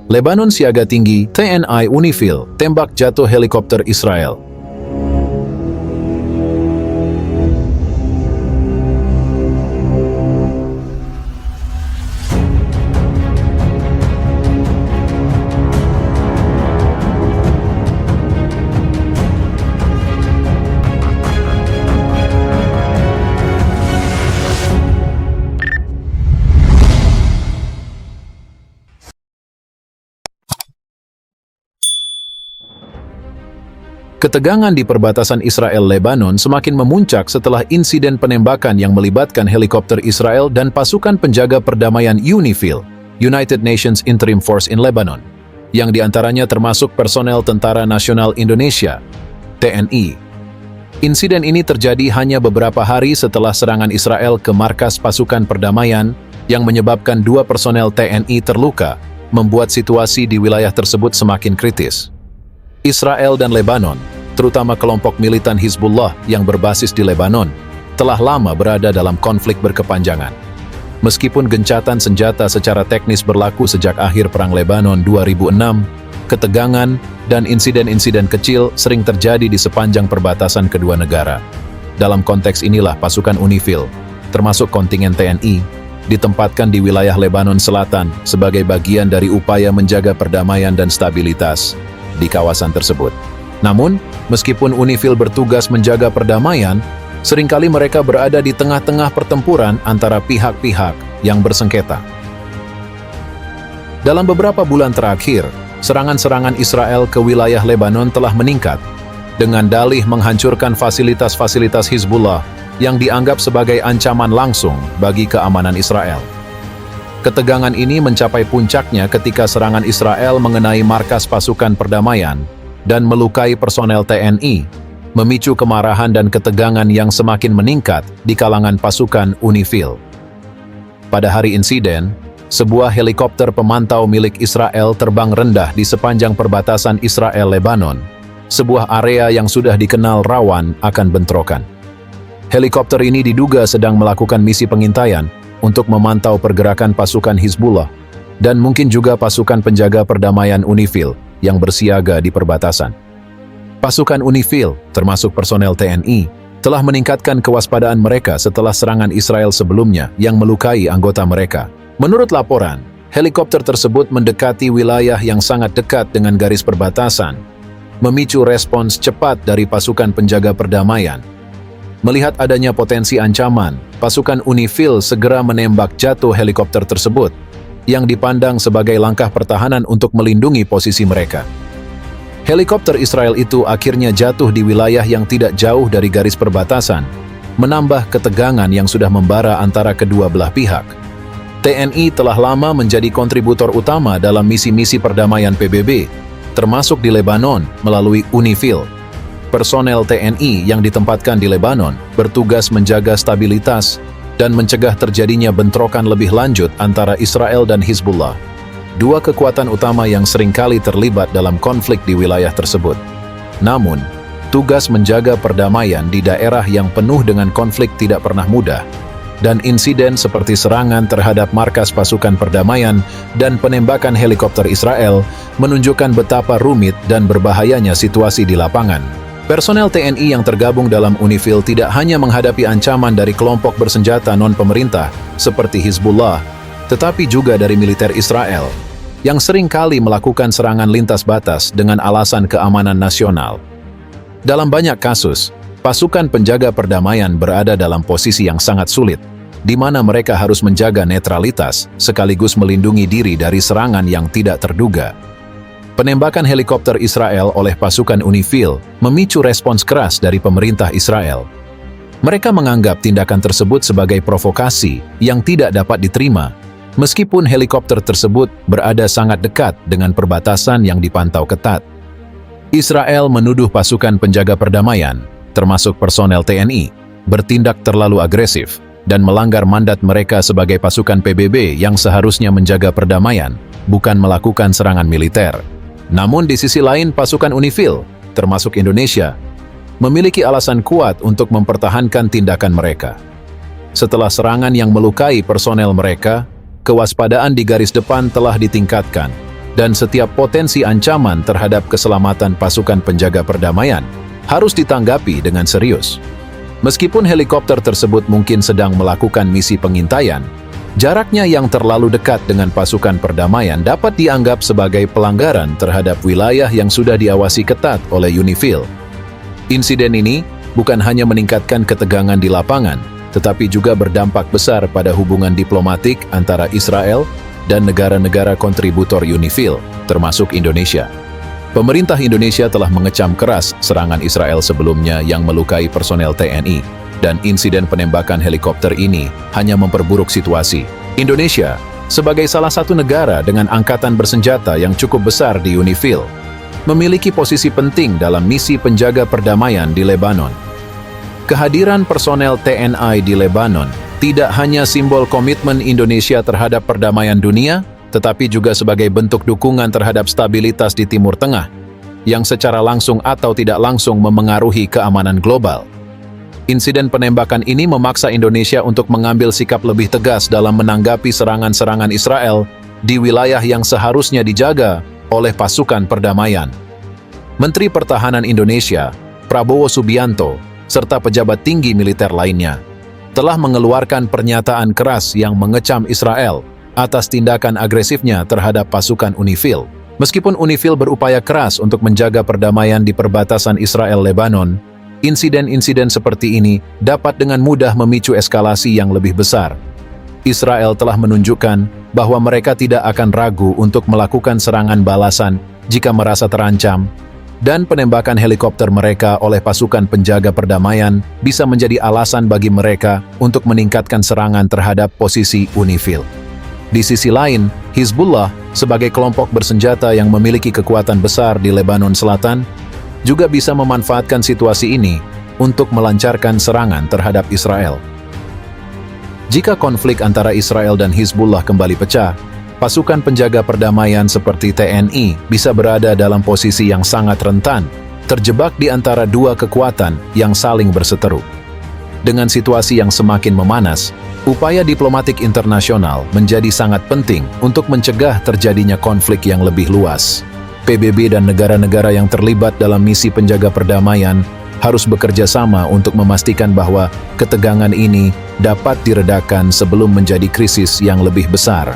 Lebanon siaga tinggi, TNI Unifil, tembak jatuh helikopter Israel. Ketegangan di perbatasan Israel-Lebanon semakin memuncak setelah insiden penembakan yang melibatkan helikopter Israel dan pasukan penjaga perdamaian UNIFIL, United Nations Interim Force in Lebanon, yang diantaranya termasuk personel Tentara Nasional Indonesia, TNI. Insiden ini terjadi hanya beberapa hari setelah serangan Israel ke markas pasukan perdamaian yang menyebabkan 2 personel TNI terluka, membuat situasi di wilayah tersebut semakin kritis. Israel dan Lebanon, terutama kelompok militan Hizbullah yang berbasis di Lebanon, telah lama berada dalam konflik berkepanjangan. Meskipun gencatan senjata secara teknis berlaku sejak akhir Perang Lebanon 2006, ketegangan dan insiden-insiden kecil sering terjadi di sepanjang perbatasan kedua negara. Dalam konteks inilah pasukan UNIFIL, termasuk kontingen TNI, ditempatkan di wilayah Lebanon Selatan sebagai bagian dari upaya menjaga perdamaian dan stabilitas di kawasan tersebut. Namun, meskipun UNIFIL bertugas menjaga perdamaian, seringkali mereka berada di tengah-tengah pertempuran antara pihak-pihak yang bersengketa. Dalam beberapa bulan terakhir, serangan-serangan Israel ke wilayah Lebanon telah meningkat, dengan dalih menghancurkan fasilitas-fasilitas Hizbullah yang dianggap sebagai ancaman langsung bagi keamanan Israel. Ketegangan ini mencapai puncaknya ketika serangan Israel mengenai markas pasukan perdamaian dan melukai personel TNI, memicu kemarahan dan ketegangan yang semakin meningkat di kalangan pasukan UNIFIL. Pada hari insiden, sebuah helikopter pemantau milik Israel terbang rendah di sepanjang perbatasan Israel-Lebanon, sebuah area yang sudah dikenal rawan akan bentrokan. Helikopter ini diduga sedang melakukan misi pengintaian untuk memantau pergerakan pasukan Hizbullah dan mungkin juga pasukan penjaga perdamaian UNIFIL yang bersiaga di perbatasan. Pasukan UNIFIL, termasuk personel TNI, telah meningkatkan kewaspadaan mereka setelah serangan Israel sebelumnya yang melukai anggota mereka. Menurut laporan, helikopter tersebut mendekati wilayah yang sangat dekat dengan garis perbatasan, memicu respons cepat dari pasukan penjaga perdamaian. Melihat adanya potensi ancaman, pasukan UNIFIL segera menembak jatuh helikopter tersebut, yang dipandang sebagai langkah pertahanan untuk melindungi posisi mereka. Helikopter Israel itu akhirnya jatuh di wilayah yang tidak jauh dari garis perbatasan, menambah ketegangan yang sudah membara antara kedua belah pihak. TNI telah lama menjadi kontributor utama dalam misi-misi perdamaian PBB, termasuk di Lebanon melalui UNIFIL. Personel TNI yang ditempatkan di Lebanon bertugas menjaga stabilitas dan mencegah terjadinya bentrokan lebih lanjut antara Israel dan Hizbullah, 2 kekuatan utama yang seringkali terlibat dalam konflik di wilayah tersebut. Namun, tugas menjaga perdamaian di daerah yang penuh dengan konflik tidak pernah mudah, dan insiden seperti serangan terhadap markas pasukan perdamaian dan penembakan helikopter Israel menunjukkan betapa rumit dan berbahayanya situasi di lapangan. Personel TNI yang tergabung dalam UNIFIL tidak hanya menghadapi ancaman dari kelompok bersenjata non-pemerintah seperti Hizbullah, tetapi juga dari militer Israel, yang sering kali melakukan serangan lintas batas dengan alasan keamanan nasional. Dalam banyak kasus, pasukan penjaga perdamaian berada dalam posisi yang sangat sulit, di mana mereka harus menjaga netralitas sekaligus melindungi diri dari serangan yang tidak terduga. Penembakan helikopter Israel oleh pasukan UNIFIL memicu respons keras dari pemerintah Israel. Mereka menganggap tindakan tersebut sebagai provokasi yang tidak dapat diterima, meskipun helikopter tersebut berada sangat dekat dengan perbatasan yang dipantau ketat. Israel menuduh pasukan penjaga perdamaian, termasuk personel TNI, bertindak terlalu agresif dan melanggar mandat mereka sebagai pasukan PBB yang seharusnya menjaga perdamaian, bukan melakukan serangan militer. Namun di sisi lain, pasukan UNIFIL, termasuk Indonesia, memiliki alasan kuat untuk mempertahankan tindakan mereka. Setelah serangan yang melukai personel mereka, kewaspadaan di garis depan telah ditingkatkan, dan setiap potensi ancaman terhadap keselamatan pasukan penjaga perdamaian harus ditanggapi dengan serius. Meskipun helikopter tersebut mungkin sedang melakukan misi pengintaian, jaraknya yang terlalu dekat dengan pasukan perdamaian dapat dianggap sebagai pelanggaran terhadap wilayah yang sudah diawasi ketat oleh UNIFIL. Insiden ini bukan hanya meningkatkan ketegangan di lapangan, tetapi juga berdampak besar pada hubungan diplomatik antara Israel dan negara-negara kontributor UNIFIL, termasuk Indonesia. Pemerintah Indonesia telah mengecam keras serangan Israel sebelumnya yang melukai personel TNI, dan insiden penembakan helikopter ini hanya memperburuk situasi. Indonesia, sebagai salah satu negara dengan angkatan bersenjata yang cukup besar di UNIFIL, memiliki posisi penting dalam misi penjaga perdamaian di Lebanon. Kehadiran personel TNI di Lebanon tidak hanya simbol komitmen Indonesia terhadap perdamaian dunia, tetapi juga sebagai bentuk dukungan terhadap stabilitas di Timur Tengah, yang secara langsung atau tidak langsung memengaruhi keamanan global. Insiden penembakan ini memaksa Indonesia untuk mengambil sikap lebih tegas dalam menanggapi serangan-serangan Israel di wilayah yang seharusnya dijaga oleh pasukan perdamaian. Menteri Pertahanan Indonesia, Prabowo Subianto, serta pejabat tinggi militer lainnya, telah mengeluarkan pernyataan keras yang mengecam Israel atas tindakan agresifnya terhadap pasukan UNIFIL. Meskipun UNIFIL berupaya keras untuk menjaga perdamaian di perbatasan Israel-Lebanon, insiden-insiden seperti ini dapat dengan mudah memicu eskalasi yang lebih besar. Israel telah menunjukkan bahwa mereka tidak akan ragu untuk melakukan serangan balasan jika merasa terancam, dan penembakan helikopter mereka oleh pasukan penjaga perdamaian bisa menjadi alasan bagi mereka untuk meningkatkan serangan terhadap posisi UNIFIL. Di sisi lain, Hizbullah, sebagai kelompok bersenjata yang memiliki kekuatan besar di Lebanon Selatan, juga bisa memanfaatkan situasi ini untuk melancarkan serangan terhadap Israel. Jika konflik antara Israel dan Hizbullah kembali pecah, pasukan penjaga perdamaian seperti TNI bisa berada dalam posisi yang sangat rentan, terjebak di antara dua kekuatan yang saling berseteru. Dengan situasi yang semakin memanas, upaya diplomatik internasional menjadi sangat penting untuk mencegah terjadinya konflik yang lebih luas. PBB dan negara-negara yang terlibat dalam misi penjaga perdamaian harus bekerja sama untuk memastikan bahwa ketegangan ini dapat diredakan sebelum menjadi krisis yang lebih besar.